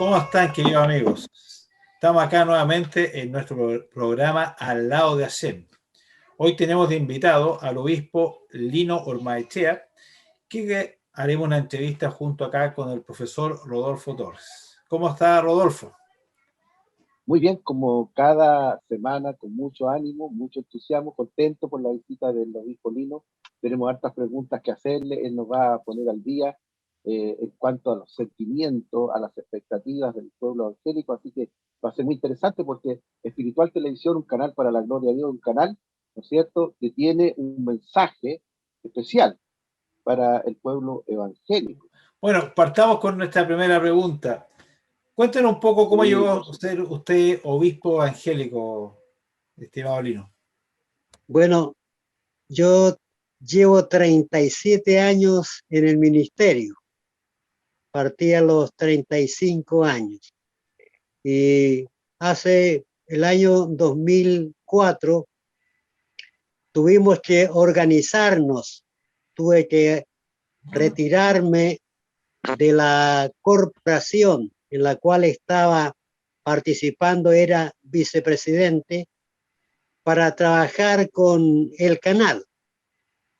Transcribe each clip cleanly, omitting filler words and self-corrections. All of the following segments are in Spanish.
¿Cómo están, queridos amigos? Estamos acá nuevamente en nuestro programa Al lado de Hashem. Hoy tenemos de invitado al obispo Lino Ormaechea, que haremos una entrevista junto acá con el profesor Rodolfo Torres. ¿Cómo está, Rodolfo? Muy bien, como cada semana, con mucho ánimo, mucho entusiasmo, contento por la visita del obispo Lino. Tenemos hartas preguntas que hacerle, él nos va a poner al día en cuanto a los sentimientos, a las expectativas del pueblo evangélico, así que va a ser muy interesante porque Espiritual Televisión, un canal para la gloria de Dios, un canal, ¿no es cierto?, que tiene un mensaje especial para el pueblo evangélico. Bueno, partamos con nuestra primera pregunta. Cuéntenos un poco cómo llegó a ser usted obispo evangélico, estimado Lino. Bueno, yo llevo 37 años en el ministerio. Partí a los 35 años. Y hace el año 2004 tuvimos que organizarnos. Tuve que retirarme de la corporación en la cual estaba participando, era vicepresidente, para trabajar con el canal,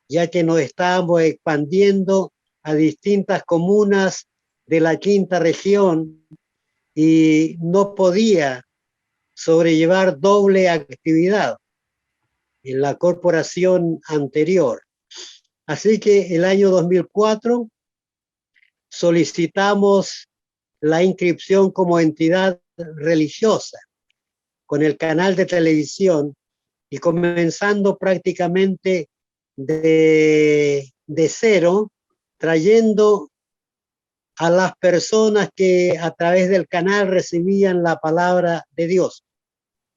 ya que nos estábamos expandiendo a distintas comunas de la quinta región y no podía sobrellevar doble actividad en la corporación anterior. Así que el año 2004 solicitamos la inscripción como entidad religiosa con el canal de televisión y comenzando prácticamente de cero, trayendo a las personas que a través del canal recibían la palabra de Dios.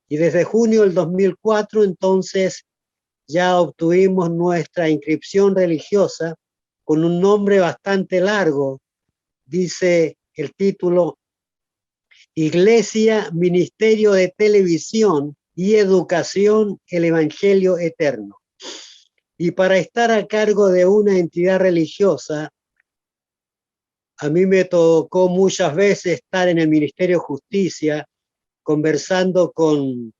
Y desde junio del 2004, entonces, ya obtuvimos nuestra inscripción religiosa con un nombre bastante largo. Dice el título: Iglesia, Ministerio de Televisión y Educación, el Evangelio Eterno. Y para estar a cargo de una entidad religiosa, a mí me tocó muchas veces estar en el Ministerio de Justicia conversando con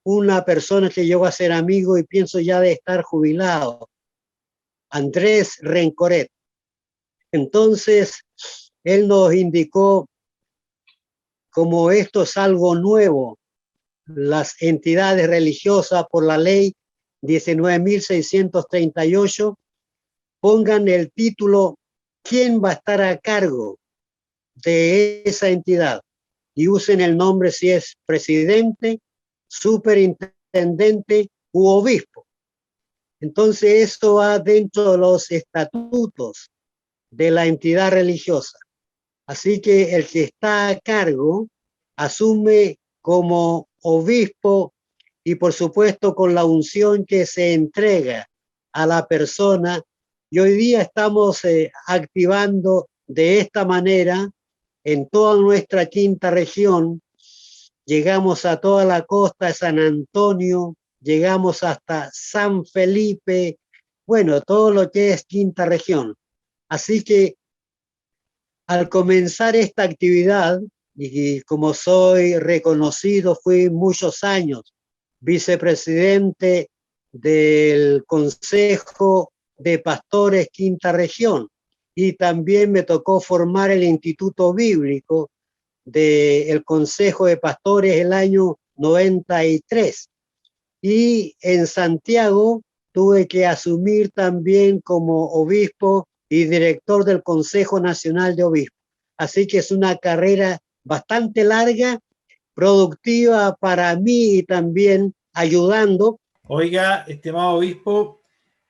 una persona que llegó a ser amigo y pienso ya de estar jubilado, Andrés Rencoret. Entonces, él nos indicó, como esto es algo nuevo, las entidades religiosas por la ley 19.638 pongan el título ¿quién va a estar a cargo de esa entidad? Y usen el nombre si es presidente, superintendente u obispo. Entonces esto va dentro de los estatutos de la entidad religiosa. Así que el que está a cargo asume como obispo y por supuesto con la unción que se entrega a la persona. Y hoy día estamos activando de esta manera en toda nuestra quinta región. Llegamos a toda la costa de San Antonio, llegamos hasta San Felipe, bueno, todo lo que es quinta región. Así que al comenzar esta actividad, y como soy reconocido, fui muchos años vicepresidente del Consejo de Pastores Quinta Región, y también me tocó formar el Instituto Bíblico del Consejo de Pastores el año 93. Y en Santiago tuve que asumir también como obispo y director del Consejo Nacional de Obispos. Así que es una carrera bastante larga, productiva para mí y también ayudando. Oiga, estimado obispo,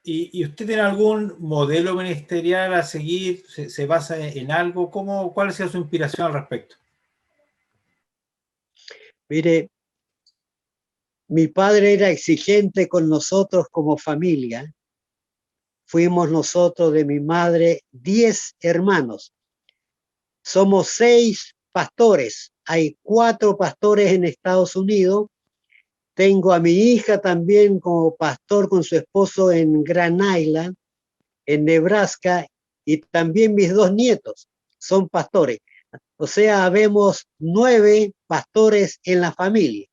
¿y usted tiene algún modelo ministerial a seguir? ¿Se basa en algo? ¿Cuál ha sido su inspiración al respecto? Mire, mi padre era exigente con nosotros como familia. Fuimos nosotros de mi madre 10 hermanos. Somos 6 pastores. Hay 4 pastores en Estados Unidos. Tengo a mi hija también como pastor con su esposo en Grand Island, en Nebraska, y también mis 2 nietos son pastores. O sea, habemos 9 pastores en la familia.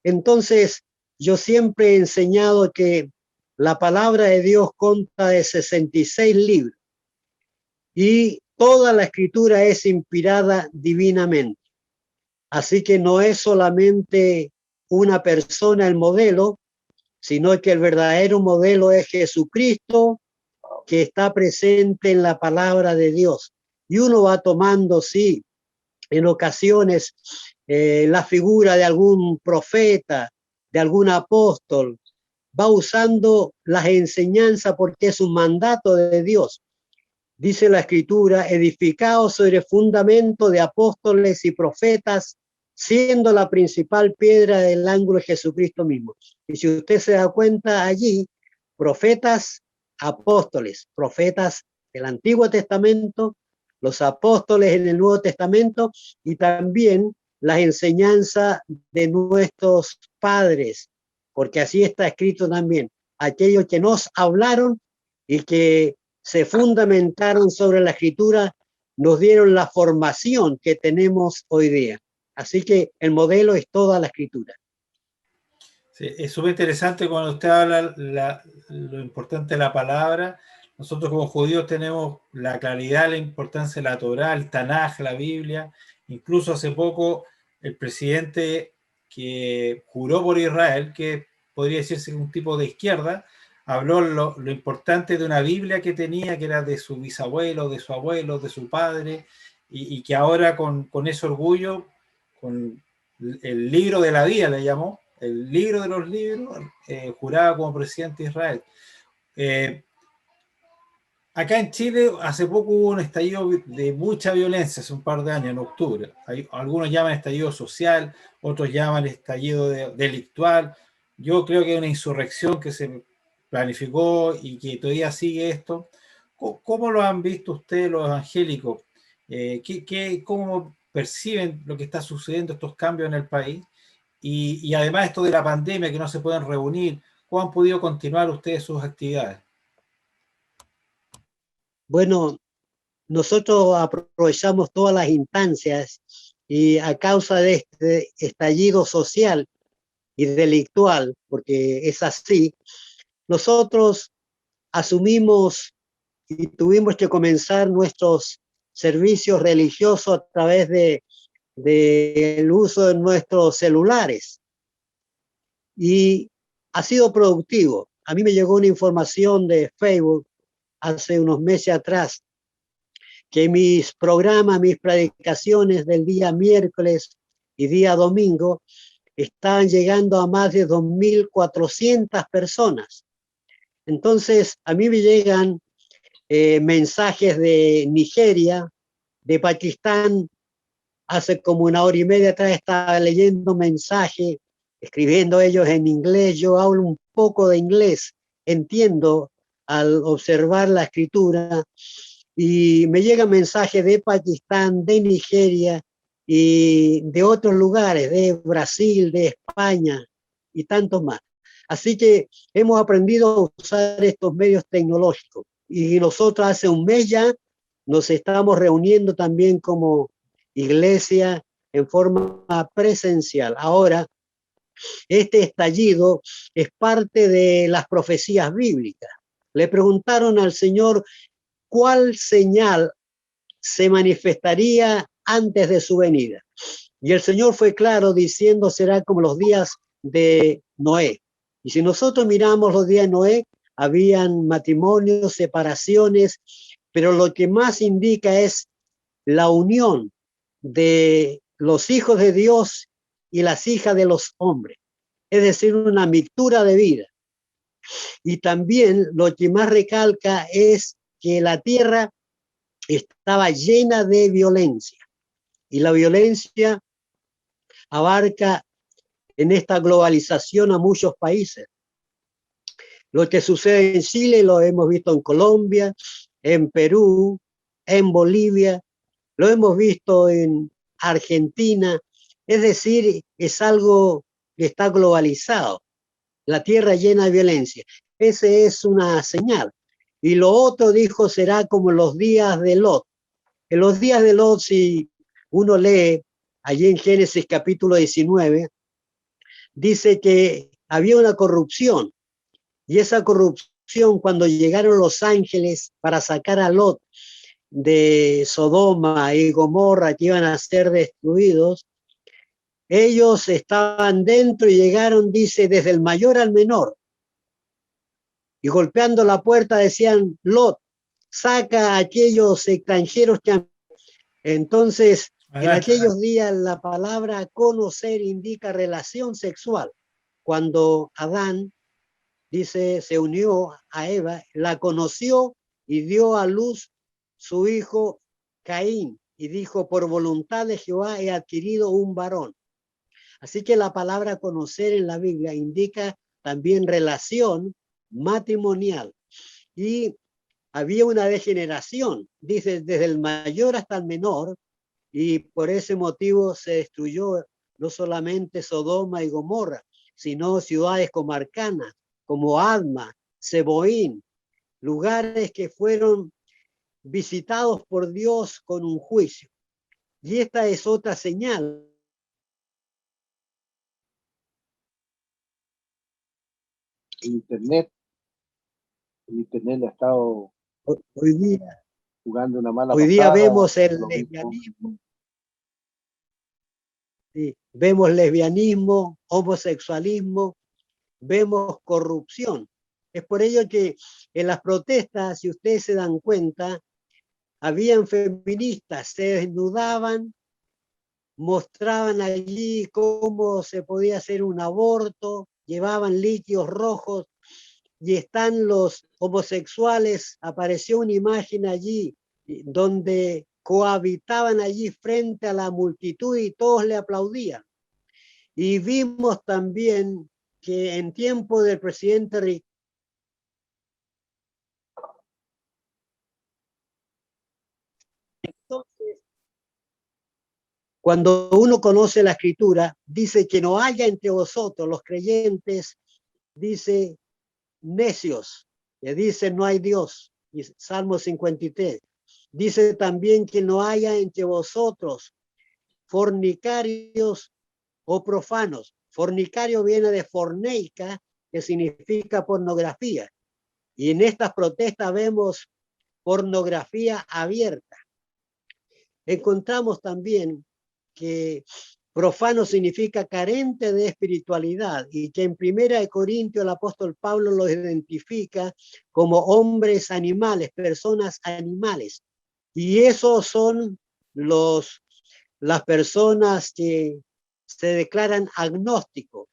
Entonces, yo siempre he enseñado que la palabra de Dios consta de 66 libros y toda la escritura es inspirada divinamente. Así que no es solamente una persona el modelo, sino que el verdadero modelo es Jesucristo, que está presente en la palabra de Dios. Y uno va tomando, sí, en ocasiones la figura de algún profeta, de algún apóstol, va usando las enseñanzas porque es un mandato de Dios. Dice la Escritura, edificados sobre el fundamento de apóstoles y profetas, siendo la principal piedra del ángulo de Jesucristo mismo. Y si usted se da cuenta allí, profetas, apóstoles, profetas del Antiguo Testamento, los apóstoles en el Nuevo Testamento y también las enseñanzas de nuestros padres, porque así está escrito también, aquellos que nos hablaron y que se fundamentaron sobre la escritura, nos dieron la formación que tenemos hoy día. Así que el modelo es toda la escritura. Sí, es súper interesante cuando usted habla lo importante de la palabra. Nosotros como judíos tenemos la claridad, la importancia de la Torá, el Tanaj, la Biblia. Incluso hace poco el presidente que juró por Israel, que podría decirse un tipo de izquierda, habló lo importante de una Biblia que tenía, que era de su bisabuelo, de su abuelo, de su padre, y que ahora con ese orgullo, con el libro de la vida le llamó, el libro de los libros, juraba como presidente de Israel. Acá en Chile hace poco hubo un estallido de mucha violencia, hace un par de años, en octubre. Algunos llaman estallido social, otros llaman estallido delictual. Yo creo que es una insurrección que se planificó y que todavía sigue esto. ¿Cómo lo han visto ustedes los evangélicos? ¿Cómo perciben lo que está sucediendo, estos cambios en el país? Y además esto de la pandemia, que no se pueden reunir, ¿cómo han podido continuar ustedes sus actividades? Bueno, nosotros aprovechamos todas las instancias y a causa de este estallido social y delictual, porque es así, nosotros asumimos y tuvimos que comenzar nuestros servicios religiosos a través del uso de nuestros celulares. Y ha sido productivo. A mí me llegó una información de Facebook hace unos meses atrás que mis programas, mis predicaciones del día miércoles y día domingo están llegando a más de 2.400 personas. Entonces, a mí me llegan mensajes de Nigeria, de Pakistán. Hace como una hora y media atrás estaba leyendo mensajes, escribiendo ellos en inglés. Yo hablo un poco de inglés, entiendo al observar la escritura, y me llegan mensajes de Pakistán, de Nigeria y de otros lugares, de Brasil, de España y tantos más. Así que hemos aprendido a usar estos medios tecnológicos y nosotros hace un mes ya nos estamos reuniendo también como iglesia en forma presencial. Ahora, este estallido es parte de las profecías bíblicas. Le preguntaron al Señor cuál señal se manifestaría antes de su venida. Y el Señor fue claro diciendo, será como los días de Noé. Y si nosotros miramos los días de Noé, habían matrimonios, separaciones, pero lo que más indica es la unión de los hijos de Dios y las hijas de los hombres, es decir, una mixtura de vida. Y también lo que más recalca es que la tierra estaba llena de violencia y la violencia abarca en esta globalización a muchos países. Lo que sucede en Chile lo hemos visto en Colombia, en Perú, en Bolivia, lo hemos visto en Argentina, es decir, es algo que está globalizado, la tierra llena de violencia. Esa es una señal. Y lo otro, dijo, será como los días de Lot. En los días de Lot, si uno lee allí en Génesis capítulo 19, dice que había una corrupción, y esa corrupción, cuando llegaron los ángeles para sacar a Lot de Sodoma y Gomorra, que iban a ser destruidos, ellos estaban dentro y llegaron, dice, desde el mayor al menor, y golpeando la puerta decían: Lot, saca a aquellos extranjeros que han... Entonces, en aquellos días la palabra conocer indica relación sexual. Cuando Adán, dice, se unió a Eva, la conoció y dio a luz su hijo Caín, y dijo: por voluntad de Jehová he adquirido un varón. Así que la palabra conocer en la Biblia indica también relación matrimonial. Y había una degeneración, dice, desde el mayor hasta el menor, y por ese motivo se destruyó no solamente Sodoma y Gomorra, sino ciudades comarcanas como Adma, Seboín, lugares que fueron visitados por Dios con un juicio. Y esta es otra señal. El Internet le ha estado Hoy día, jugando una mala hoy día pasada. vemos el lesbianismo, sí, vemos lesbianismo, homosexualismo, vemos corrupción. Es por ello que en las protestas, si ustedes se dan cuenta, habían feministas, se desnudaban, mostraban allí cómo se podía hacer un aborto, llevaban líquidos rojos, y están los homosexuales. Apareció una imagen allí donde cohabitaban allí frente a la multitud y todos le aplaudían. Y vimos también que en tiempo del presidente Ricardo, entonces, cuando uno conoce la escritura, dice que no haya entre vosotros los creyentes, dice, necios, que dice no hay Dios, y Salmo 53. Dice también que no haya entre vosotros fornicarios o profanos. Fornicario viene de forneica, que significa pornografía. Y en estas protestas vemos pornografía abierta. Encontramos también que profano significa carente de espiritualidad, y que en 1 Corintios el apóstol Pablo los identifica como hombres animales, personas animales. Y esos son las personas que se declaran agnósticos,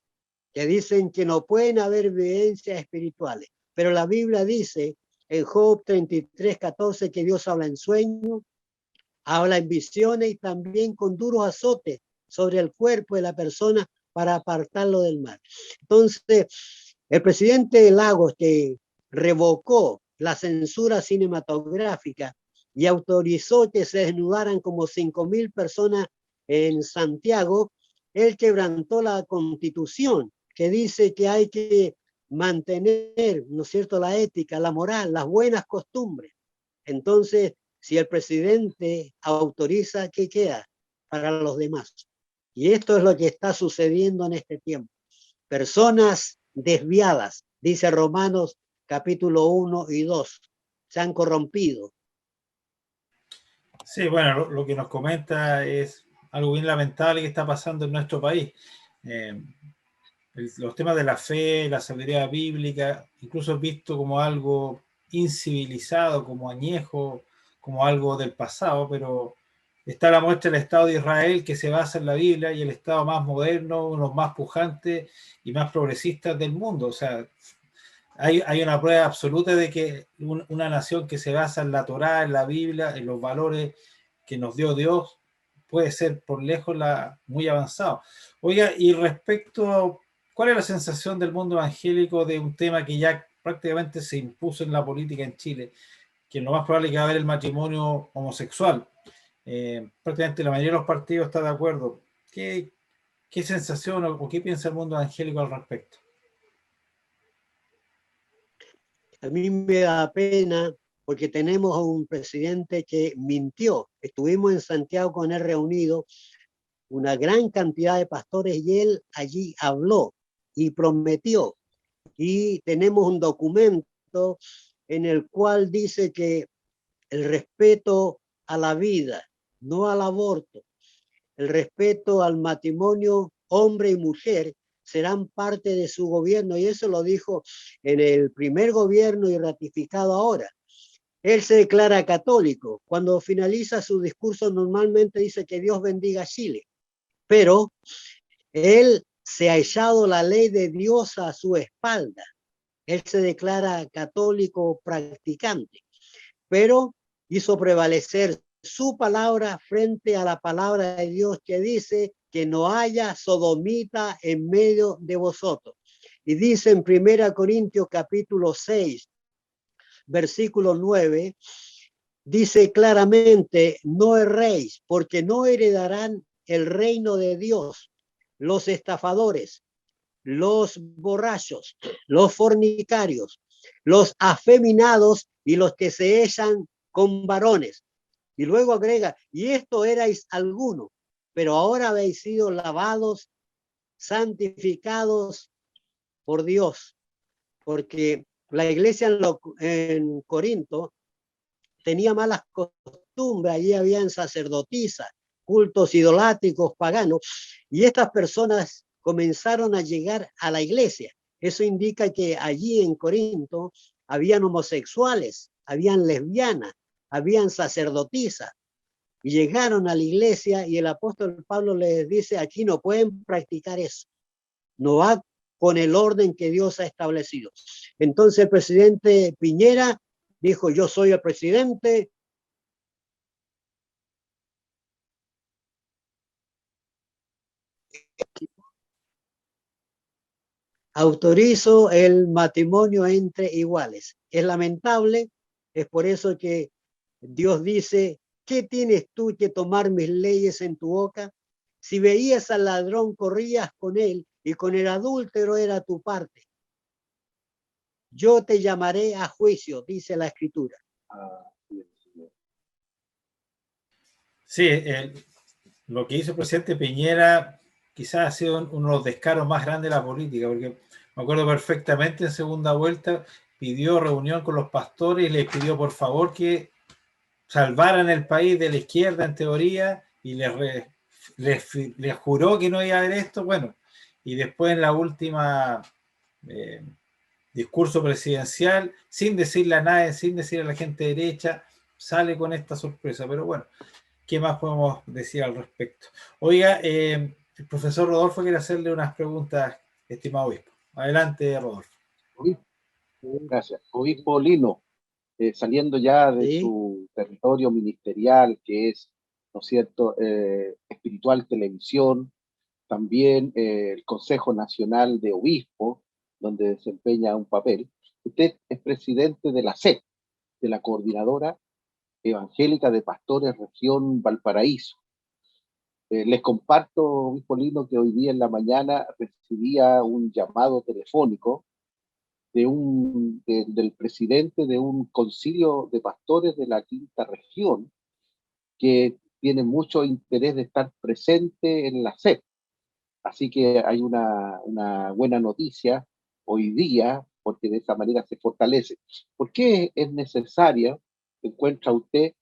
que dicen que no pueden haber vivencias espirituales. Pero la Biblia dice en Job 33:14 que Dios habla en sueños, habla en visiones y también con duros azotes sobre el cuerpo de la persona para apartarlo del mal. Entonces, el presidente Lagos, que revocó la censura cinematográfica y autorizó que se desnudaran como 5.000 personas en Santiago, él quebrantó la Constitución, que dice que hay que mantener, ¿no es cierto?, la ética, la moral, las buenas costumbres. Entonces, si el presidente autoriza, ¿qué queda para los demás? Y esto es lo que está sucediendo en este tiempo. Personas desviadas, dice Romanos capítulo 1 y 2, se han corrompido. Sí, bueno, lo que nos comenta es algo bien lamentable que está pasando en nuestro país. Los temas de la fe, la sabiduría bíblica, incluso es visto como algo incivilizado, como añejo, como algo del pasado, pero está la muestra del Estado de Israel, que se basa en la Biblia, y el Estado más moderno, uno de los más pujantes y más progresistas del mundo. O sea, hay una prueba absoluta de que una nación que se basa en la Torá, en la Biblia, en los valores que nos dio Dios, puede ser por lejos muy avanzado. Oiga, y respecto, ¿cuál es la sensación del mundo evangélico de un tema que ya prácticamente se impuso en la política en Chile, que lo más probable es que va a haber el matrimonio homosexual? Prácticamente la mayoría de los partidos está de acuerdo. ¿Qué sensación o qué piensa el mundo evangélico al respecto? A mí me da pena porque tenemos a un presidente que mintió. Estuvimos en Santiago con él reunido, una gran cantidad de pastores, y él allí habló y prometió. Y tenemos un documento en el cual dice que el respeto a la vida, no al aborto, el respeto al matrimonio hombre y mujer serán parte de su gobierno, y eso lo dijo en el primer gobierno y ratificado ahora. Él se declara católico. Cuando finaliza su discurso normalmente dice que Dios bendiga a Chile, pero él se ha echado la ley de Dios a su espalda. Él se declara católico practicante, pero hizo prevalecer su palabra frente a la palabra de Dios, que dice que no haya sodomita en medio de vosotros. Y dice en 1 Corintios capítulo 6, versículo 9, dice claramente: no erréis, porque no heredarán el reino de Dios los estafadores, los borrachos, los fornicarios, los afeminados y los que se echan con varones. Y luego agrega: y esto erais algunos, pero ahora habéis sido lavados, santificados por Dios. Porque la iglesia en Corinto tenía malas costumbres, allí habían sacerdotisas, cultos idolátricos, paganos, y estas personas comenzaron a llegar a la iglesia. Eso indica que allí en Corinto habían homosexuales, habían lesbianas, habían sacerdotisas, y llegaron a la iglesia, y el apóstol Pablo les dice: aquí no pueden practicar eso, no va con el orden que Dios ha establecido. Entonces el presidente Piñera dijo: yo soy el presidente, autorizo el matrimonio entre iguales. Es lamentable, es por eso que Dios dice: ¿qué tienes tú que tomar mis leyes en tu boca? Si veías al ladrón, corrías con él, y con el adúltero era tu parte. Yo te llamaré a juicio, dice la Escritura. Sí, lo que hizo el presidente Piñera quizás ha sido uno de los descaros más grandes de la política, porque me acuerdo perfectamente en segunda vuelta pidió reunión con los pastores y les pidió por favor que salvaran el país de la izquierda en teoría, y les juró que no iba a haber esto. Bueno, y después en la última discurso presidencial, sin decirle a nadie, sin decirle a la gente derecha, sale con esta sorpresa. Pero bueno, ¿qué más podemos decir al respecto? Oiga, el profesor Rodolfo quiere hacerle unas preguntas, estimado obispo. Adelante, Rodolfo. Gracias. Obispo Lino, saliendo ya de ¿Sí? su territorio ministerial, que es, ¿no es cierto?, Espiritual Televisión, también el Consejo Nacional de Obispos, donde desempeña un papel. Usted es presidente de la CEP, de la Coordinadora Evangélica de Pastores Región Valparaíso. Les comparto, obispo Lino, que hoy día en la mañana recibía un llamado telefónico del presidente de un concilio de pastores de la quinta región, que tiene mucho interés de estar presente en la CEP. Así que hay una buena noticia hoy día, porque de esa manera se fortalece. ¿Por qué es necesaria, encuentra usted,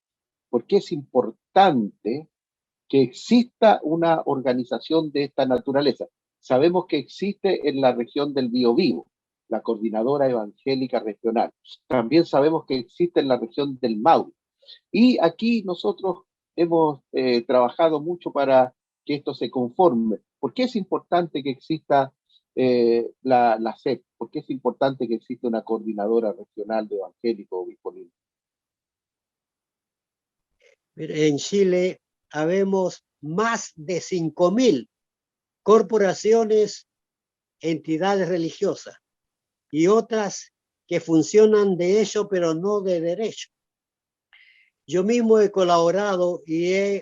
por qué es importante que exista una organización de esta naturaleza? Sabemos que existe en la región del Biobío, la Coordinadora Evangélica Regional. También sabemos que existe en la región del Maule. Y aquí nosotros hemos trabajado mucho para que esto se conforme. ¿Por qué es importante que exista la CEP? ¿Por qué es importante que exista una coordinadora regional de evangélicos disponible? En Chile habemos más de 5.000 corporaciones, entidades religiosas y otras que funcionan de hecho, pero no de derecho. Yo mismo he colaborado y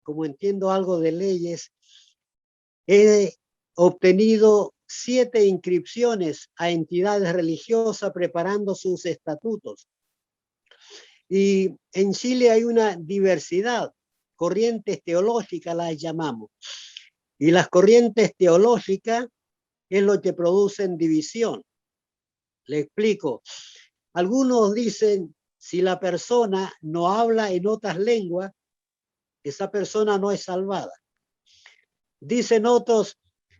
como entiendo algo de leyes, he obtenido 7 inscripciones a entidades religiosas preparando sus estatutos. Y en Chile hay una diversidad, corrientes teológicas las llamamos. Y las corrientes teológicas es lo que producen división. Le explico. Algunos dicen, si la persona no habla en otras lenguas, esa persona no es salvada. Dicen otros,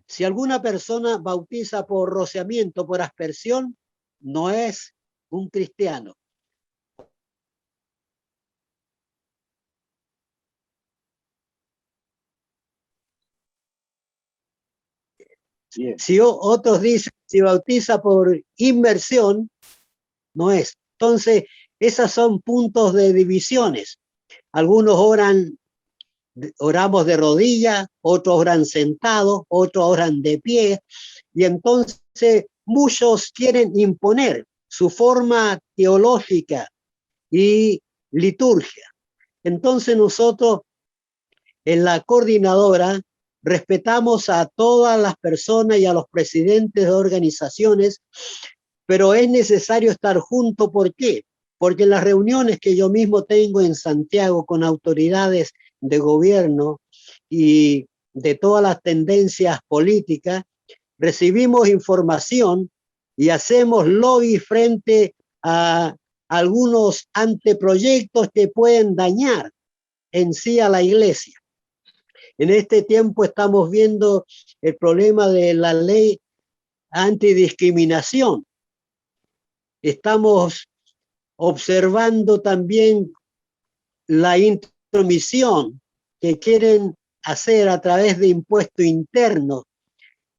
si alguna persona bautiza por rociamiento, por aspersión, no es un cristiano. Bien. Si otros dicen, si bautiza por inmersión, no es. Entonces, esos son puntos de divisiones. Algunos oramos de rodillas, otros oran sentados, otros oran de pie, y entonces muchos quieren imponer su forma teológica y liturgia. Entonces nosotros en la coordinadora respetamos a todas las personas y a los presidentes de organizaciones, pero es necesario estar juntos. ¿Por qué? Porque en las reuniones que yo mismo tengo en Santiago con autoridades de gobierno y de todas las tendencias políticas, recibimos información y hacemos lobby frente a algunos anteproyectos que pueden dañar en sí a la iglesia. En este tiempo estamos viendo el problema de la ley antidiscriminación. Estamos observando también la intromisión que quieren hacer a través de impuestos internos.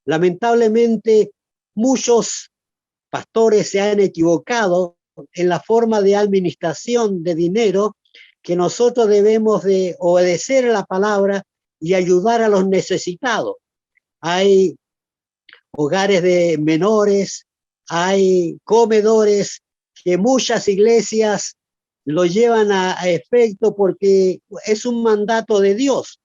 Lamentablemente, muchos pastores se han equivocado en la forma de administración de dinero, que nosotros debemos de obedecer a la palabra y ayudar a los necesitados. Hay hogares de menores, hay comedores que muchas iglesias lo llevan a efecto porque es un mandato de Dios.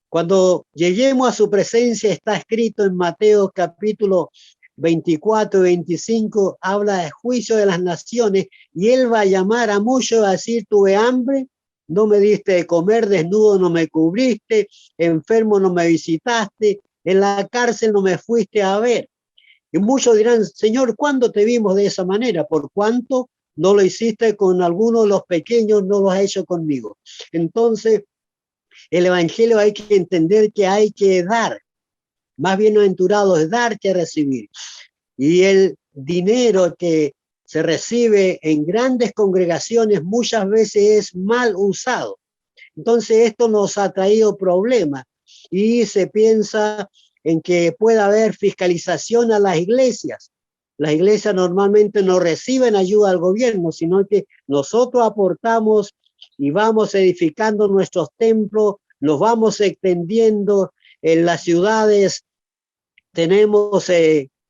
Cuando lleguemos a su presencia, está escrito en Mateo capítulo 24 y 25, habla de juicio de las naciones, y él va a llamar a muchos a decir, tuve hambre, no me diste de comer, desnudo no me cubriste, enfermo no me visitaste, en la cárcel no me fuiste a ver. Y muchos dirán, Señor, ¿cuándo te vimos de esa manera? ¿Por cuánto no lo hiciste con algunos de los pequeños, no lo has hecho conmigo? Entonces, el evangelio hay que entender que hay que dar. Más bienaventurado es dar que recibir. Y el dinero que se recibe en grandes congregaciones muchas veces es mal usado. Entonces esto nos ha traído problemas y se piensa en que pueda haber fiscalización a las iglesias. Las iglesias normalmente no reciben ayuda del gobierno, sino que nosotros aportamos y vamos edificando nuestros templos, los vamos extendiendo en las ciudades. Tenemos,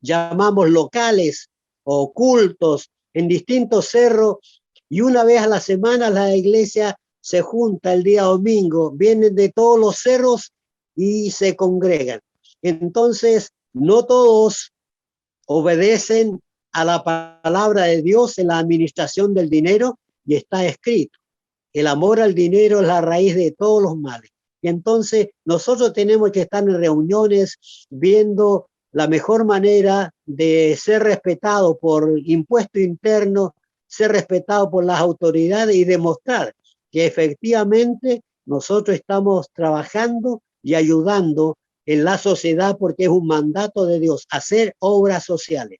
llamamos locales o cultos en distintos cerros, y una vez a la semana la iglesia se junta el día domingo, vienen de todos los cerros y se congregan. Entonces, no todos obedecen a la palabra de Dios en la administración del dinero, y está escrito, el amor al dinero es la raíz de todos los males. Y entonces nosotros tenemos que estar en reuniones viendo la mejor manera de ser respetado por impuesto interno, ser respetado por las autoridades y demostrar que efectivamente nosotros estamos trabajando y ayudando en la sociedad, porque es un mandato de Dios, hacer obras sociales.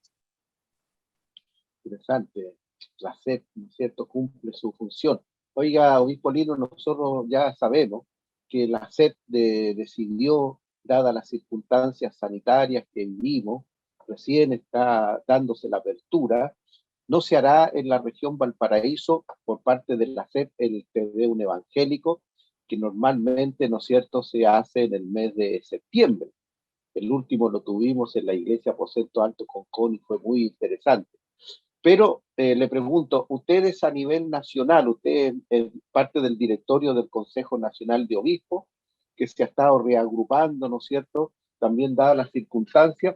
Interesante. La SED, ¿no es cierto?, cumple su función. Oiga, obispo Lino, nosotros ya sabemos que la SED decidió, dadas las circunstancias sanitarias que vivimos, recién está dándose la apertura. No se hará en la región Valparaíso por parte de la SED el Tedeum evangélico, que normalmente, ¿no es cierto?, se hace en el mes de septiembre. El último lo tuvimos en la iglesia Aposento Alto Concón y fue muy interesante. Pero le pregunto, ustedes a nivel nacional, usted es parte del directorio del Consejo Nacional de Obispos, que se ha estado reagrupando, ¿no es cierto?, también dadas las circunstancias.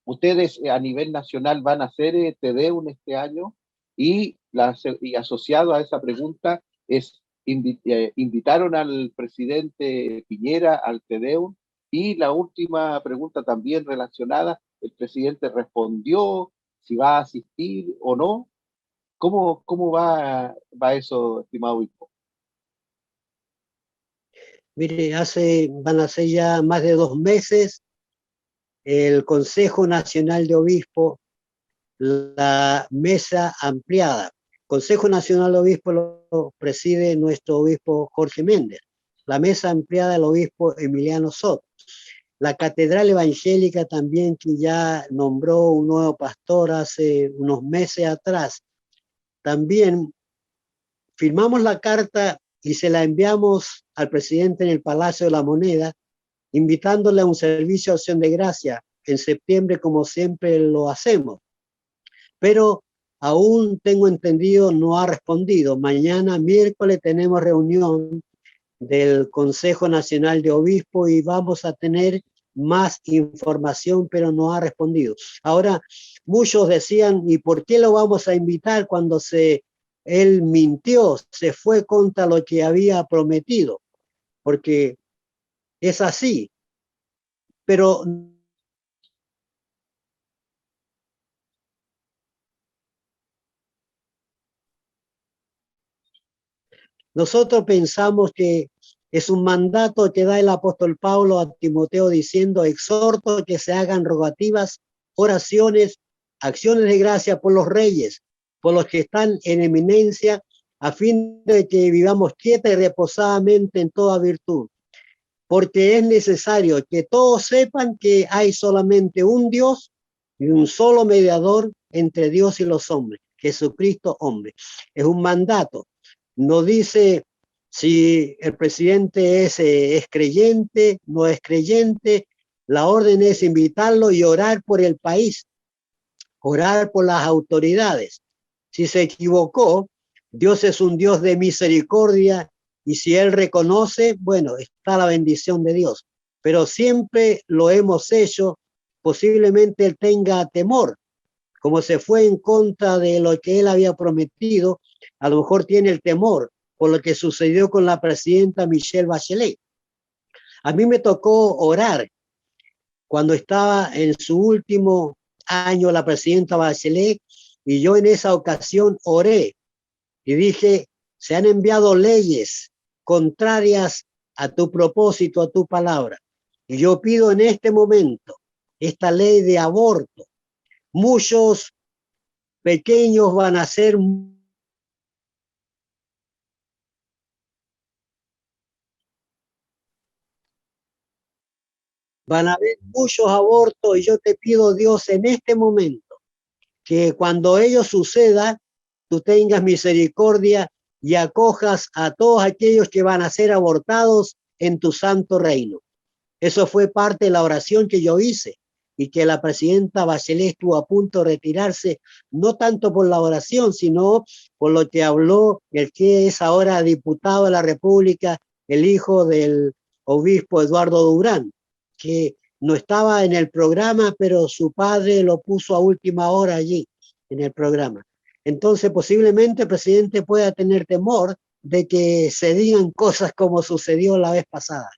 ¿Ustedes a nivel nacional van a hacer Tedeum este año? Y asociado a esa pregunta es, invitaron al presidente Piñera al TEDEUM, y la última pregunta también relacionada, el presidente respondió si va a asistir o no. ¿Cómo va eso, estimado obispo? Mire, van a ser ya más de 2 meses, el Consejo Nacional de Obispos, la mesa ampliada. Consejo Nacional de Obispos lo preside nuestro obispo Jorge Méndez, la mesa ampliada del obispo Emiliano Soto, la Catedral Evangélica también, que ya nombró un nuevo pastor hace unos meses atrás. También firmamos la carta y se la enviamos al presidente en el Palacio de la Moneda, invitándole a un servicio de acción de gracia en septiembre, como siempre lo hacemos. Pero aún tengo entendido, no ha respondido. Mañana, miércoles, tenemos reunión del Consejo Nacional de Obispos y vamos a tener más información, pero no ha respondido. Ahora, muchos decían, ¿y por qué lo vamos a invitar cuando él mintió, se fue contra lo que había prometido? Porque es así, pero nosotros pensamos que es un mandato que da el apóstol Pablo a Timoteo diciendo: exhorto que se hagan rogativas, oraciones, acciones de gracia por los reyes, por los que están en eminencia, a fin de que vivamos quieta y reposadamente en toda virtud. Porque es necesario que todos sepan que hay solamente un Dios y un solo mediador entre Dios y los hombres, Jesucristo hombre. Es un mandato. No dice si el presidente es creyente, no es creyente. La orden es invitarlo y orar por el país, orar por las autoridades. Si se equivocó, Dios es un Dios de misericordia, y si él reconoce, bueno, está la bendición de Dios. Pero siempre lo hemos hecho, posiblemente él tenga temor, como se fue en contra de lo que él había prometido, a lo mejor tiene el temor por lo que sucedió con la presidenta Michelle Bachelet. A mí me tocó orar cuando estaba en su último año la presidenta Bachelet, y yo en esa ocasión oré y dije: se han enviado leyes contrarias a tu propósito, a tu palabra. Y yo pido en este momento esta ley de aborto. Muchos pequeños van a ser van a haber muchos abortos, y yo te pido, Dios, en este momento, que cuando ello suceda, tú tengas misericordia y acojas a todos aquellos que van a ser abortados en tu santo reino. Eso fue parte de la oración que yo hice, y que la presidenta Bachelet estuvo a punto de retirarse, no tanto por la oración, sino por lo que habló el que es ahora diputado de la República, el hijo del obispo Eduardo Durán, que no estaba en el programa, pero su padre lo puso a última hora allí en el programa. Entonces, posiblemente el presidente pueda tener temor de que se digan cosas como sucedió la vez pasada.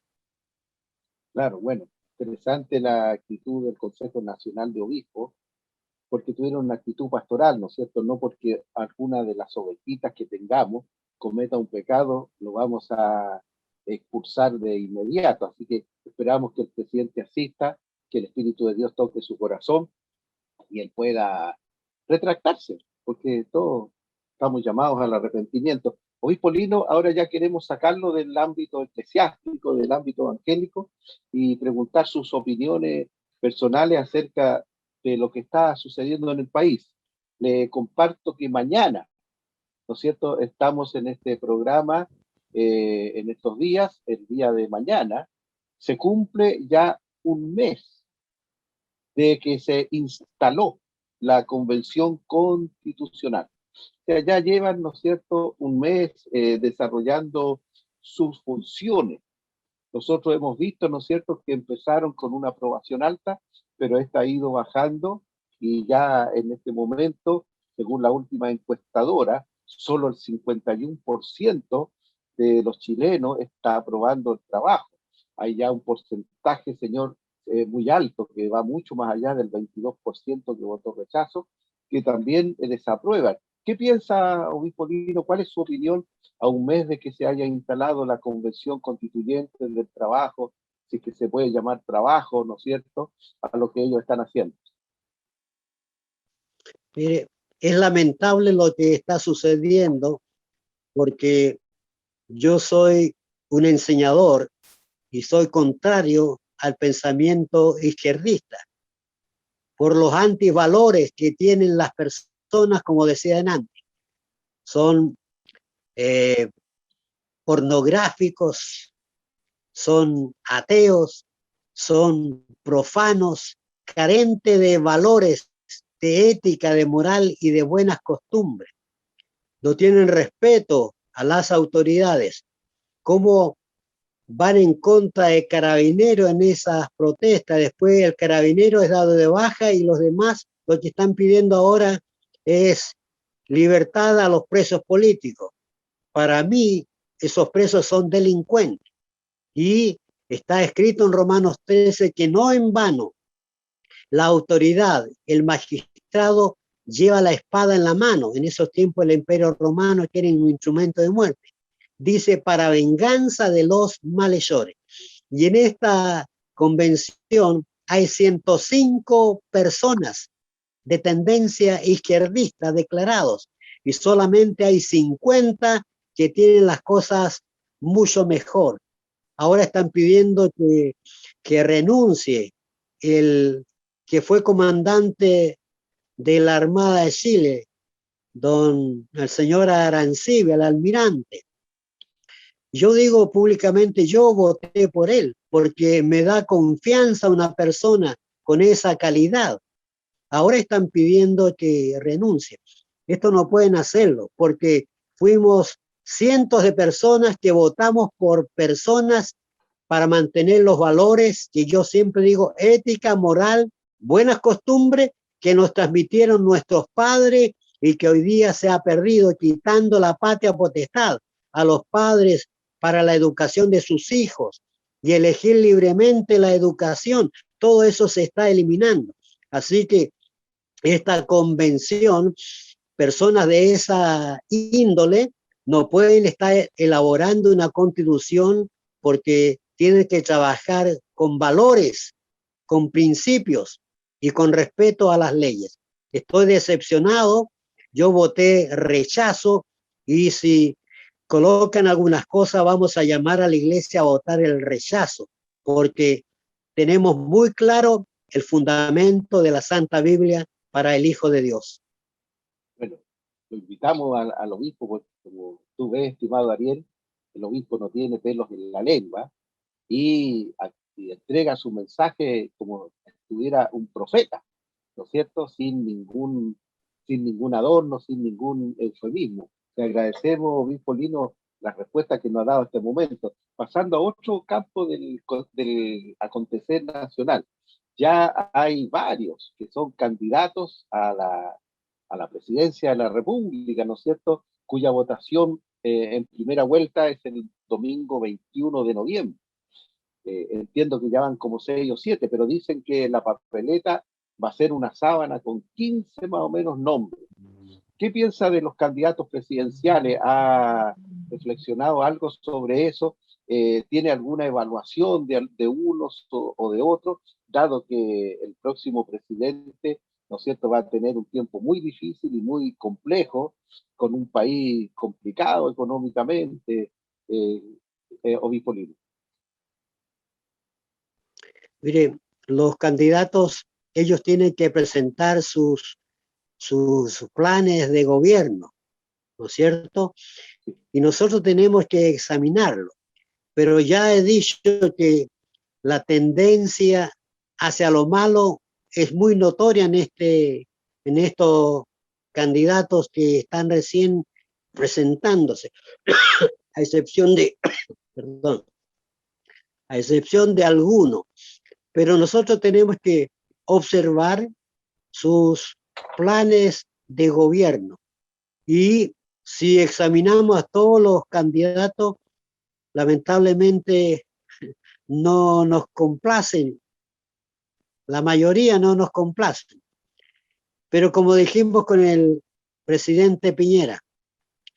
Claro, bueno, interesante la actitud del Consejo Nacional de Obispos, porque tuvieron una actitud pastoral, ¿no es cierto? No porque alguna de las ovejitas que tengamos cometa un pecado, lo vamos a expulsar de inmediato. Así que esperamos que el presidente asista, que el Espíritu de Dios toque su corazón y él pueda retractarse, porque todos estamos llamados al arrepentimiento. Obispo Lino, ahora ya queremos sacarlo del ámbito eclesiástico, del ámbito evangélico, y preguntar sus opiniones personales acerca de lo que está sucediendo en el país. Le comparto que mañana, ¿no es cierto?, estamos en este programa, en estos días, el día de mañana, se cumple ya un mes de que se instaló la Convención Constitucional. O sea, ya llevan, ¿no es cierto?, un mes desarrollando sus funciones. Nosotros hemos visto, ¿no es cierto?, que empezaron con una aprobación alta, pero esta ha ido bajando, y ya en este momento según la última encuestadora, solo el 51% de los chilenos está aprobando el trabajo. Hay ya un porcentaje, señor, muy alto, que va mucho más allá del 22% que votó rechazo, que también desaprueban. ¿Qué piensa, obispo Lino? ¿Cuál es su opinión a un mes de que se haya instalado la Convención Constituyente del Trabajo, si es que se puede llamar trabajo, ¿no es cierto?, a lo que ellos están haciendo? Mire, es lamentable lo que está sucediendo porque yo soy un enseñador y soy contrario al pensamiento izquierdista por los antivalores que tienen las personas, como decía antes. Son pornográficos, son ateos, son profanos, carentes de valores, de ética, de moral y de buenas costumbres. No tienen respeto a las autoridades. ¿Cómo van en contra de Carabineros en esas protestas? Después el Carabinero es dado de baja y los demás lo que están pidiendo ahora es libertad a los presos políticos. Para mí, esos presos son delincuentes. Y está escrito en Romanos 13 que no en vano la autoridad, el magistrado, lleva la espada en la mano. En esos tiempos el Imperio Romano era un instrumento de muerte. Dice, para venganza de los malhechores. Y en esta convención hay 105 personas de tendencia izquierdista declarados y solamente hay 50 que tienen las cosas mucho mejor. Ahora están pidiendo que renuncie el que fue comandante de la Armada de Chile, el señor Arancibia, el almirante. Yo digo públicamente, yo voté por él, porque me da confianza una persona con esa calidad. Ahora están pidiendo que renuncie. Esto no pueden hacerlo, porque fuimos cientos de personas que votamos por personas para mantener los valores que yo siempre digo, ética, moral, buenas costumbres que nos transmitieron nuestros padres y que hoy día se ha perdido, quitando la patria potestad a los padres para la educación de sus hijos y elegir libremente la educación. Todo eso se está eliminando. Así que esta convención, personas de esa índole no pueden estar elaborando una constitución porque tienen que trabajar con valores, con principios y con respeto a las leyes. Estoy decepcionado, yo voté rechazo y si colocan algunas cosas vamos a llamar a la iglesia a votar el rechazo porque tenemos muy claro el fundamento de la Santa Biblia para el Hijo de Dios. Bueno, lo invitamos al obispo, porque como tú ves, estimado Ariel, el obispo no tiene pelos en la lengua y entrega su mensaje como si estuviera un profeta, ¿no es cierto? Sin ningún adorno, sin ningún eufemismo. Le agradecemos, obispo Lino, la respuesta que nos ha dado hasta este momento. Pasando a otro campo del acontecer nacional. Ya hay varios que son candidatos a la presidencia de la República, ¿no es cierto?, cuya votación en primera vuelta es el domingo 21 de noviembre. Entiendo que ya van como 6 o 7, pero dicen que la papeleta va a ser una sábana con 15 más o menos nombres. ¿Qué piensa de los candidatos presidenciales? ¿Ha reflexionado algo sobre eso? ¿Tiene alguna evaluación de unos o de otros, dado que el próximo presidente, ¿no es cierto?, va a tener un tiempo muy difícil y muy complejo, con un país complicado económicamente, obispo Lino? Mire, los candidatos, ellos tienen que presentar sus planes de gobierno, ¿no es cierto? Y nosotros tenemos que examinarlo. Pero ya he dicho que la tendencia hacia lo malo es muy notoria en estos candidatos que están recién presentándose, a excepción de, perdón, a excepción de algunos. Pero nosotros tenemos que observar sus planes de gobierno. Y si examinamos a todos los candidatos, lamentablemente no nos complacen. La mayoría no nos complacen. Pero como dijimos con el presidente Piñera,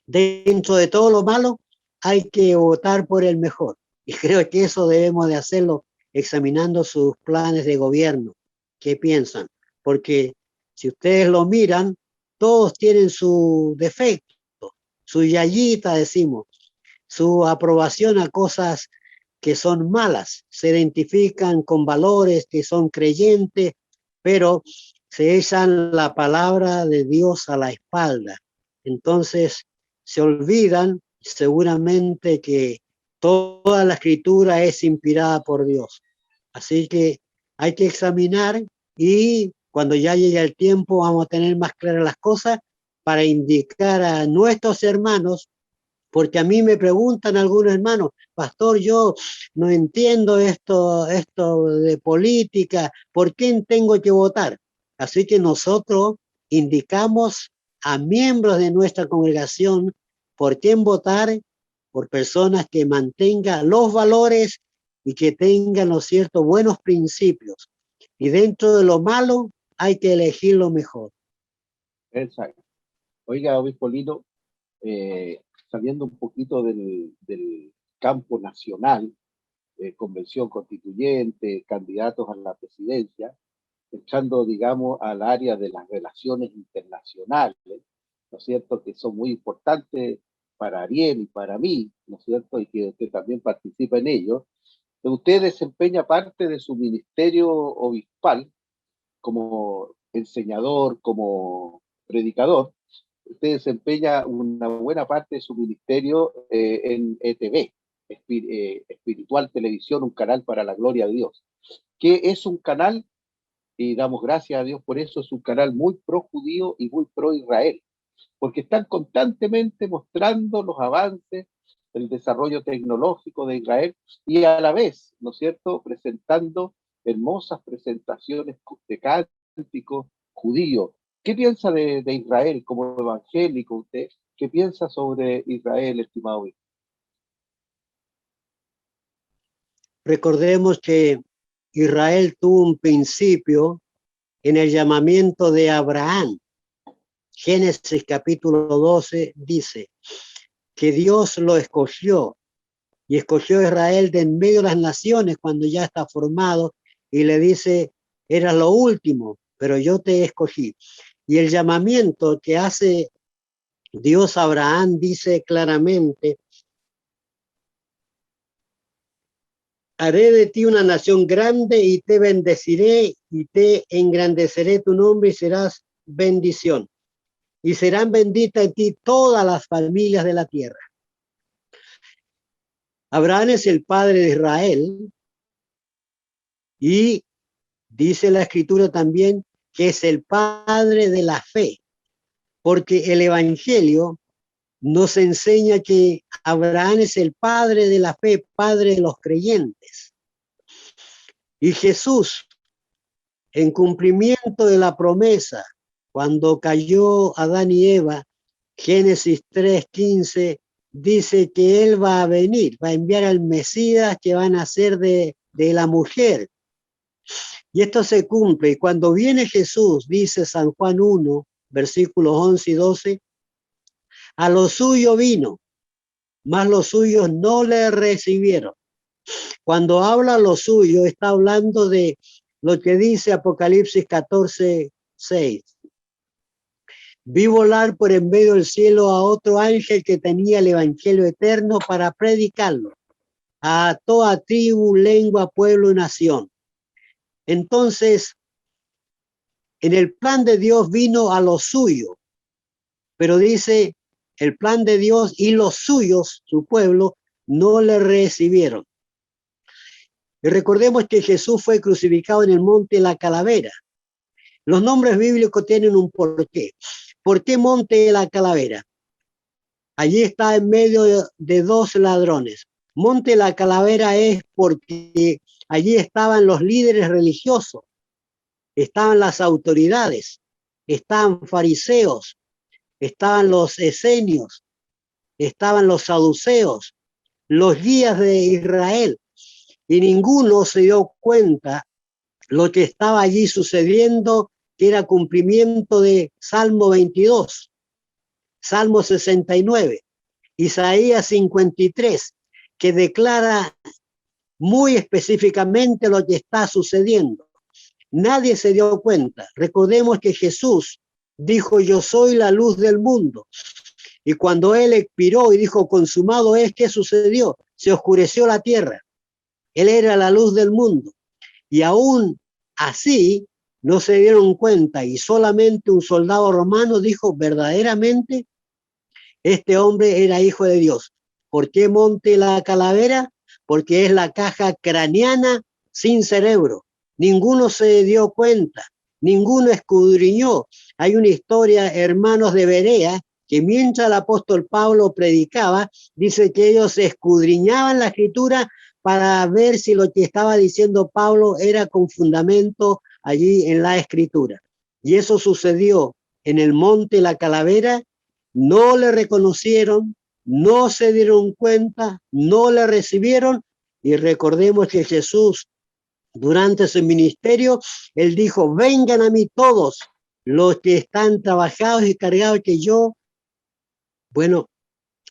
dentro de todo lo malo hay que votar por el mejor. Y creo que eso debemos de hacerlo examinando sus planes de gobierno. ¿Qué piensan? Porque si ustedes lo miran, todos tienen su defecto, su yayita, decimos, su aprobación a cosas que son malas. Se identifican con valores que son creyentes, pero se echan la palabra de Dios a la espalda. Entonces se olvidan seguramente que toda la escritura es inspirada por Dios. Así que hay que examinar y cuando ya llegue el tiempo vamos a tener más claras las cosas para indicar a nuestros hermanos, porque a mí me preguntan algunos hermanos, pastor, yo no entiendo esto de política, ¿por quién tengo que votar? Así que nosotros indicamos a miembros de nuestra congregación por quién votar, por personas que mantengan los valores y que tengan, ¿no es cierto?, buenos principios. Y dentro de lo malo hay que elegir lo mejor. Exacto. Oiga, obispo Lino, saliendo un poquito del campo nacional, convención constituyente, candidatos a la presidencia, entrando, digamos, al área de las relaciones internacionales, ¿no es cierto?, que son muy importantes para Ariel y para mí, ¿no es cierto?, y que usted también participa en ello. Usted desempeña parte de su ministerio obispal como enseñador, como predicador. Usted desempeña una buena parte de su ministerio en ETV, Espiritual Televisión, un canal para la gloria de Dios, que es un canal, y damos gracias a Dios por eso, es un canal muy pro judío y muy pro Israel, porque están constantemente mostrando los avances, el desarrollo tecnológico de Israel y a la vez, ¿no es cierto?, presentando hermosas presentaciones de cánticos judíos. ¿Qué piensa de Israel como evangélico usted? ¿Qué piensa sobre Israel, estimado hijo? Recordemos que Israel tuvo un principio en el llamamiento de Abraham. Génesis capítulo 12 dice que Dios lo escogió y escogió a Israel de en medio de las naciones cuando ya está formado y le dice, eras lo último, pero yo te escogí. Y el llamamiento que hace Dios a Abraham dice claramente, haré de ti una nación grande y te bendeciré y te engrandeceré tu nombre y serás bendición. Y serán benditas en ti todas las familias de la tierra. Abraham es el padre de Israel y dice la escritura también que es el padre de la fe, porque el evangelio nos enseña que Abraham es el padre de la fe, padre de los creyentes. Y Jesús, en cumplimiento de la promesa, cuando cayó Adán y Eva, Génesis 3:15, dice que él va a venir, va a enviar al Mesías que va a nacer de la mujer. Y esto se cumple. Y cuando viene Jesús, dice San Juan 1, versículos 11 y 12, a lo suyo vino, mas los suyos no le recibieron. Cuando habla lo suyo, está hablando de lo que dice Apocalipsis 14:6. Vi volar por en medio del cielo a otro ángel que tenía el evangelio eterno para predicarlo a toda tribu, lengua, pueblo y nación. Entonces, en el plan de Dios vino a lo suyo, pero dice el plan de Dios y los suyos, su pueblo, no le recibieron. Y recordemos que Jesús fue crucificado en el monte de la Calavera. Los nombres bíblicos tienen un porqué. ¿Por qué monte de la Calavera? Allí está en medio de dos ladrones. Monte de la Calavera es porque allí estaban los líderes religiosos, estaban las autoridades. estaban fariseos, estaban los esenios, estaban los saduceos, los guías de Israel, y ninguno se dio cuenta lo que estaba allí sucediendo, que era cumplimiento de Salmo 22, Salmo 69, Isaías 53, que declara muy específicamente lo que está sucediendo. Nadie se dio cuenta. Recordemos que Jesús dijo: yo soy la luz del mundo. Y cuando él expiró y dijo: consumado es, ¿qué sucedió? Se oscureció la tierra. Él era la luz del mundo. Y aún así no se dieron cuenta, y solamente un soldado romano dijo: verdaderamente este hombre era hijo de Dios. ¿Por qué monte la calavera? Porque es la caja craneana sin cerebro. Ninguno se dio cuenta, ninguno escudriñó. Hay una historia, hermanos de Berea, que mientras el apóstol Pablo predicaba, dice que ellos escudriñaban la escritura para ver si lo que estaba diciendo Pablo era con fundamento allí en la escritura. Y eso sucedió en el monte La Calavera. No le reconocieron, no se dieron cuenta, no le recibieron. Y recordemos que Jesús, durante su ministerio, él dijo: vengan a mí todos los que están trabajados y cargados, que yo, bueno,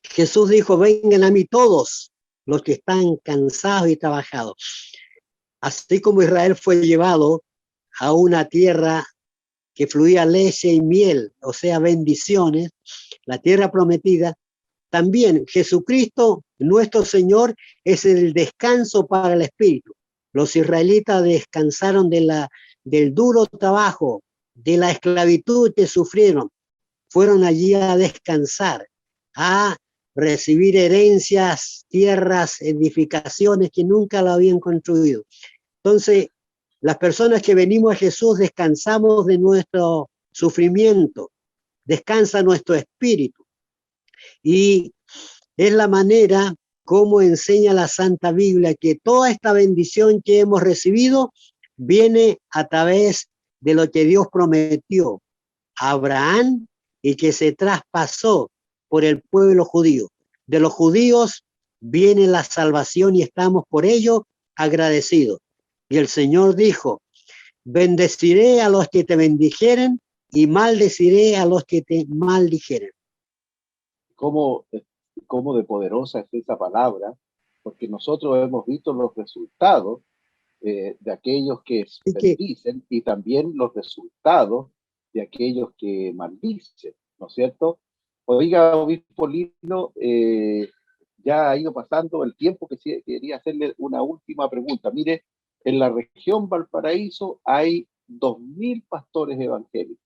Jesús dijo: vengan a mí todos los que están cansados y trabajados. Así como Israel fue llevado a una tierra que fluía leche y miel, o sea, bendiciones, la tierra prometida, también Jesucristo, nuestro Señor, es el descanso para el espíritu. Los israelitas descansaron del duro trabajo, de la esclavitud que sufrieron. Fueron allí a descansar, a recibir herencias, tierras, edificaciones que nunca lo habían construido. Entonces, las personas que venimos a Jesús descansamos de nuestro sufrimiento, descansa nuestro espíritu. Y es la manera como enseña la Santa Biblia, que toda esta bendición que hemos recibido viene a través de lo que Dios prometió a Abraham y que se traspasó por el pueblo judío. De los judíos viene la salvación y estamos por ello agradecidos. Y el Señor dijo: bendeciré a los que te bendijeren y maldeciré a los que te maldijeren. ¿Cómo de poderosa es esa palabra? Porque nosotros hemos visto los resultados de aquellos que bendicen y también los resultados de aquellos que maldicen, ¿no es cierto? Oiga, obispo Lino, ya ha ido pasando el tiempo, que quería hacerle una última pregunta. Mire, en la región Valparaíso hay 2.000 pastores evangélicos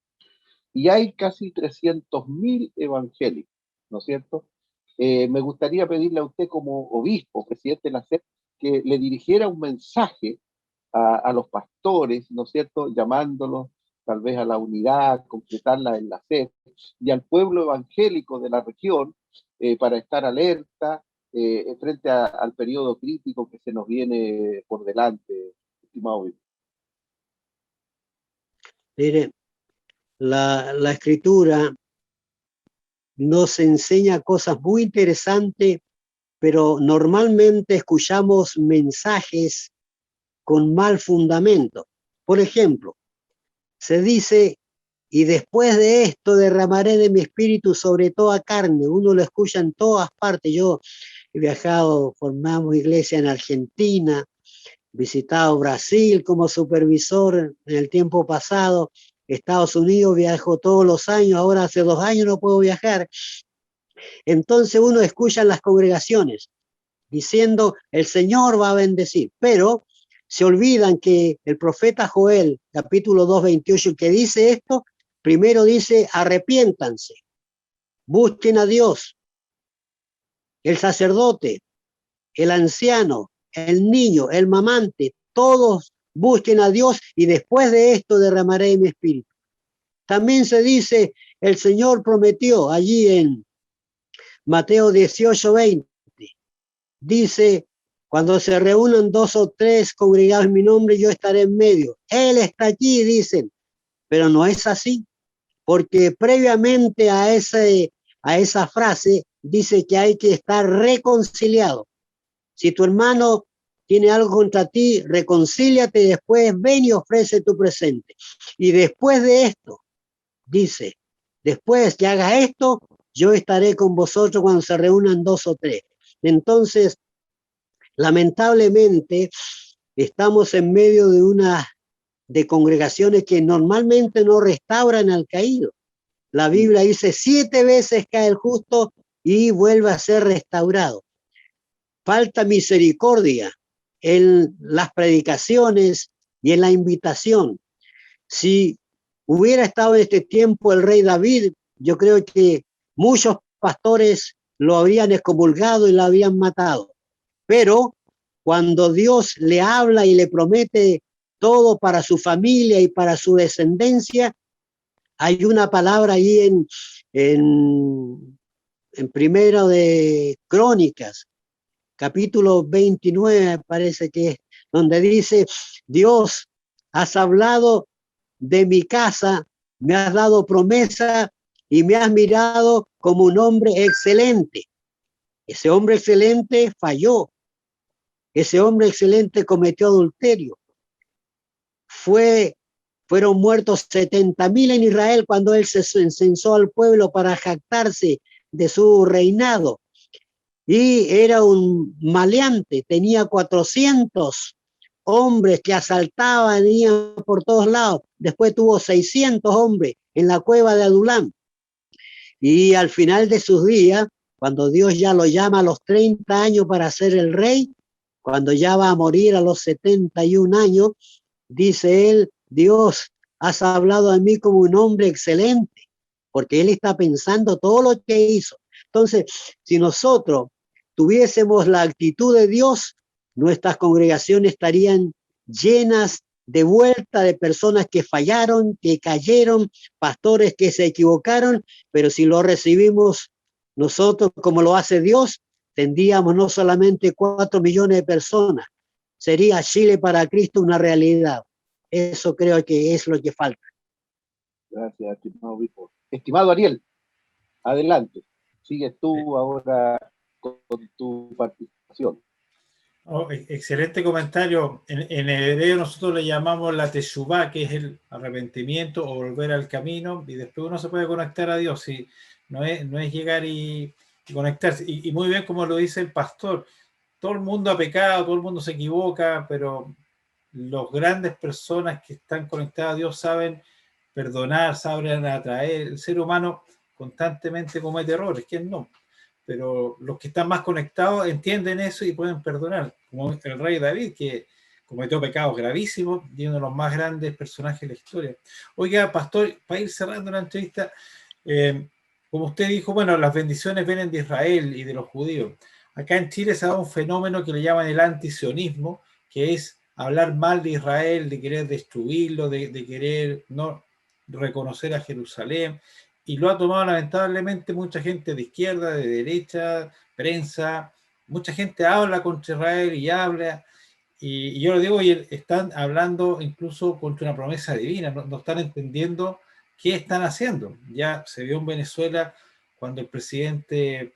y hay casi 300.000 evangélicos, ¿no es cierto? Me gustaría pedirle a usted, como obispo, presidente de la SEP, que le dirigiera un mensaje a los pastores, ¿no es cierto?, llamándolos tal vez a la unidad, concretarla en la SEP, y al pueblo evangélico de la región, para estar alerta frente al periodo crítico que se nos viene por delante, estimado obispo. Mire, la escritura nos enseña cosas muy interesantes, pero normalmente escuchamos mensajes con mal fundamento. Por ejemplo, se dice: y después de esto derramaré de mi espíritu sobre toda carne. Uno lo escucha en todas partes. Yo he viajado, formamos iglesia en Argentina, visitado Brasil como supervisor en el tiempo pasado, Estados Unidos viajo todos los años, ahora hace 2 años no puedo viajar. Entonces uno escucha en las congregaciones diciendo: el Señor va a bendecir, pero se olvidan que el profeta Joel, capítulo 2, 28, que dice esto, primero dice: arrepiéntanse, busquen a Dios. El sacerdote, el anciano, el niño, el mamante, todos busquen a Dios y después de esto derramaré mi espíritu. También se dice, el Señor prometió allí en Mateo 18, 20, dice: cuando se reúnan 2 o 3 congregados en mi nombre, yo estaré en medio. Él está aquí, dicen, pero no es así. porque previamente a esa frase dice que hay que estar reconciliado. Si tu hermano tiene algo contra ti, reconcíliate y después ven y ofrece tu presente. Y después de esto, dice, después que hagas esto, yo estaré con vosotros cuando se reúnan 2 o 3. Entonces, lamentablemente, estamos en medio de congregaciones que normalmente no restauran al caído. La Biblia dice 7 veces cae el justo y vuelve a ser restaurado. Falta misericordia en las predicaciones y en la invitación. Si hubiera estado en este tiempo el rey David, yo creo que muchos pastores lo habrían excomulgado y lo habían matado. Pero cuando Dios le habla y le promete todo para su familia y para su descendencia, hay una palabra ahí en Primero de Crónicas, capítulo 29, parece que es, donde dice, Dios, has hablado de mi casa, me has dado promesa y me has mirado como un hombre excelente. Ese hombre excelente falló. Ese hombre excelente cometió adulterio. Fueron muertos 70,000 en Israel cuando él se censó al pueblo para jactarse de su reinado. Y era un maleante, tenía 400 hombres que asaltaban, iban por todos lados. Después tuvo 600 hombres en la cueva de Adulam. Y al final de sus días, cuando Dios ya lo llama a los 30 años para ser el rey, cuando ya va a morir a los 71 años, dice él, Dios, has hablado a mí como un hombre excelente, porque él está pensando todo lo que hizo. Entonces, si nosotros tuviésemos la actitud de Dios, nuestras congregaciones estarían llenas de vuelta de personas que fallaron, que cayeron, pastores que se equivocaron, pero si lo recibimos nosotros como lo hace Dios, tendríamos no solamente 4 millones de personas, sería Chile para Cristo una realidad. Eso creo que es lo que falta. Gracias, estimado obispo. Estimado Ariel, adelante. Sigues tú ahora con tu participación. Oh, excelente comentario. En hebreo nosotros le llamamos la teshuvá, que es el arrepentimiento o volver al camino, y después uno se puede conectar a Dios. Si no es llegar y conectarse. Y muy bien como lo dice el pastor, todo el mundo ha pecado, todo el mundo se equivoca, pero las grandes personas que están conectadas a Dios saben perdonar, saben atraer. El ser humano constantemente comete errores, ¿quién no? Pero los que están más conectados entienden eso y pueden perdonar, como el rey David, que cometió pecados gravísimos y uno de los más grandes personajes de la historia. Oiga, pastor, para ir cerrando la entrevista, como usted dijo, bueno, las bendiciones vienen de Israel y de los judíos. Acá en Chile se ha dado un fenómeno que le llaman el antisionismo, que es hablar mal de Israel, de querer destruirlo, de querer no reconocer a Jerusalén. Y lo ha tomado lamentablemente mucha gente de izquierda, de derecha, prensa, mucha gente habla contra Israel y habla, y yo lo digo, y están hablando incluso contra una promesa divina, no están entendiendo qué están haciendo. Ya se vio en Venezuela cuando el presidente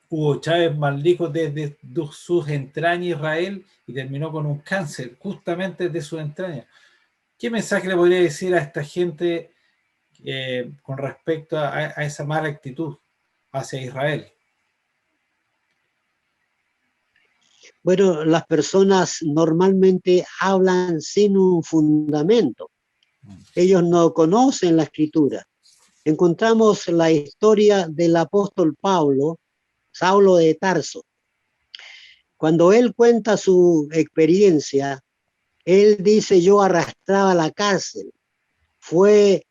Hugo Chávez maldijo desde sus entrañas Israel y terminó con un cáncer justamente de sus entrañas. ¿Qué mensaje le podría decir a esta gente con respecto a esa mala actitud hacia Israel? Bueno, las personas normalmente hablan sin un fundamento. Ellos no conocen la escritura. Encontramos la historia del apóstol Pablo, Saulo de Tarso. Cuando él cuenta su experiencia, él dice, yo arrastraba la cárcel. Fue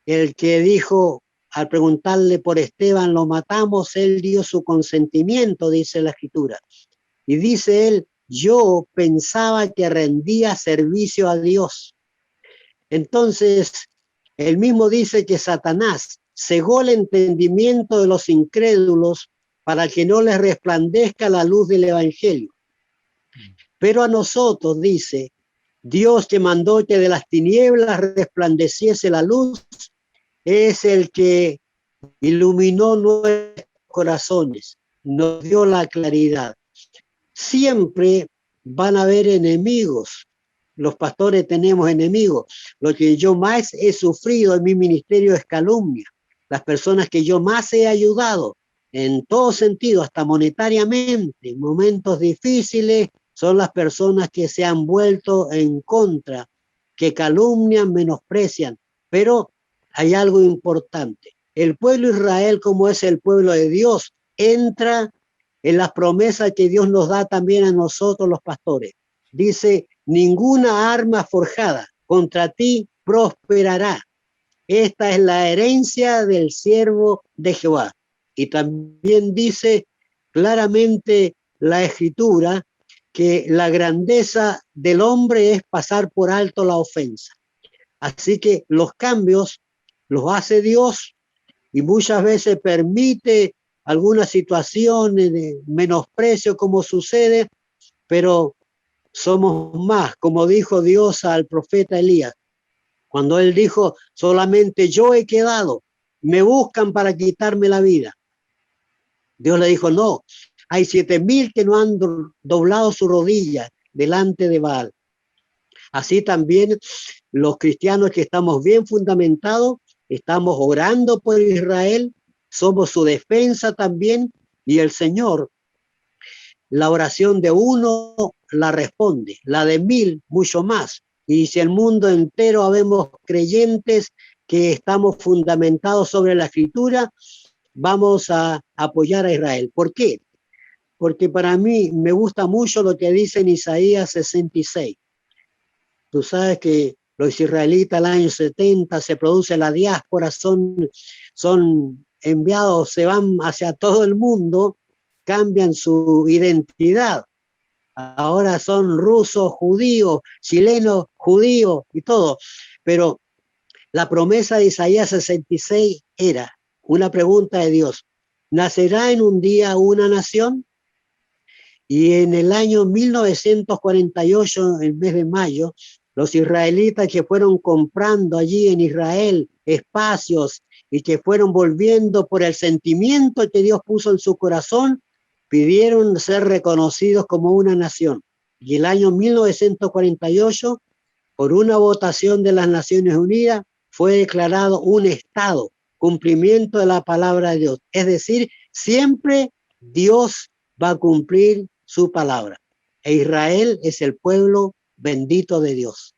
el que dijo, al preguntarle por Esteban, lo matamos, él dio su consentimiento, dice la escritura. Y dice él, yo pensaba que rendía servicio a Dios. Entonces, él mismo dice que Satanás cegó el entendimiento de los incrédulos para que no les resplandezca la luz del evangelio. Pero a nosotros, dice, Dios te mandó que de las tinieblas resplandeciese la luz es el que iluminó nuestros corazones, nos dio la claridad. Siempre van a haber enemigos. Los pastores tenemos enemigos. Lo que yo más he sufrido en mi ministerio es calumnia. Las personas que yo más he ayudado en todo sentido, hasta monetariamente, en momentos difíciles, son las personas que se han vuelto en contra, que calumnian, menosprecian. Pero hay algo importante. El pueblo de Israel, como es el pueblo de Dios, entra en las promesas que Dios nos da también a nosotros los pastores. Dice, ninguna arma forjada contra ti prosperará. Esta es la herencia del siervo de Jehová. Y también dice claramente la Escritura que la grandeza del hombre es pasar por alto la ofensa. Así que los cambios los hace Dios y muchas veces permite algunas situaciones de menosprecio como sucede, pero somos más, como dijo Dios al profeta Elías, cuando él dijo, solamente yo he quedado, me buscan para quitarme la vida. Dios le dijo, no, hay 7,000 que no han doblado su rodilla delante de Baal. Así también los cristianos que estamos bien fundamentados, estamos orando por Israel, somos su defensa también, y el Señor, la oración de uno la responde, la de 1,000 mucho más. Y si el mundo entero habemos creyentes que estamos fundamentados sobre la Escritura, vamos a apoyar a Israel. ¿Por qué? Porque para mí me gusta mucho lo que dice en Isaías 66. Tú sabes que los israelitas al año 70 se produce la diáspora, son enviados, se van hacia todo el mundo, cambian su identidad. Ahora son rusos, judíos, chilenos, judíos y todo. Pero la promesa de Isaías 66 era una pregunta de Dios. ¿Nacerá en un día una nación? Y en el año 1948, en el mes de mayo, los israelitas que fueron comprando allí en Israel espacios y que fueron volviendo por el sentimiento que Dios puso en su corazón, pidieron ser reconocidos como una nación. Y el año 1948, por una votación de las Naciones Unidas, fue declarado un Estado, cumplimiento de la palabra de Dios. Es decir, siempre Dios va a cumplir su palabra. E Israel es el pueblo bendito de Dios.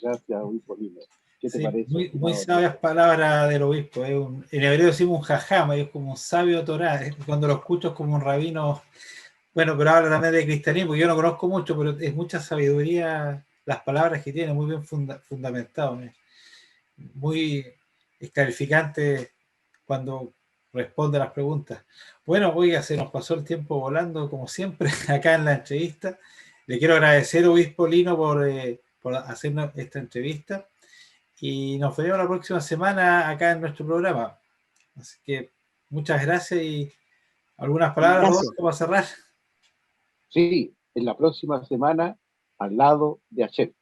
Gracias, obispo Lino. ¿Qué te Sí, parece? muy sabias palabras del obispo. En hebreo decimos un jajama, es como un sabio Torá. Cuando lo escucho es como un rabino. Bueno, pero habla también de cristianismo. Yo no conozco mucho, pero es mucha sabiduría las palabras que tiene, muy bien fundamentado. Muy esclarificante cuando responde a las preguntas. Bueno, oiga, se nos pasó el tiempo volando, como siempre, acá en la entrevista. Le quiero agradecer, obispo Lino, por hacernos esta entrevista. Y nos vemos la próxima semana acá en nuestro programa. Así que muchas gracias y algunas palabras, Rodolfo, para cerrar. Sí, en la próxima semana al lado de Hashem.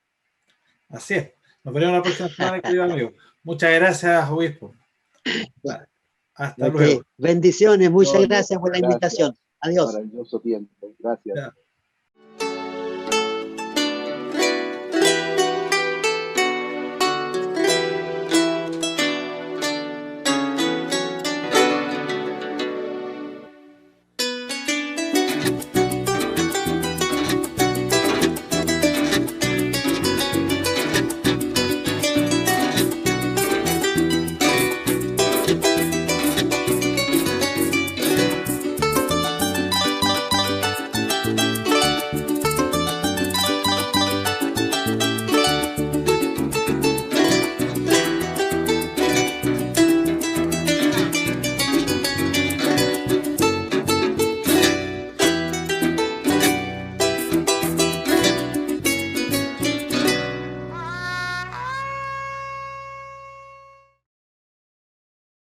Así es. Nos veremos la próxima semana, querido amigo. Muchas gracias, obispo. Hasta luego. Bendiciones, muchas gracias por la invitación. Adiós. Maravilloso tiempo. Gracias. Ya.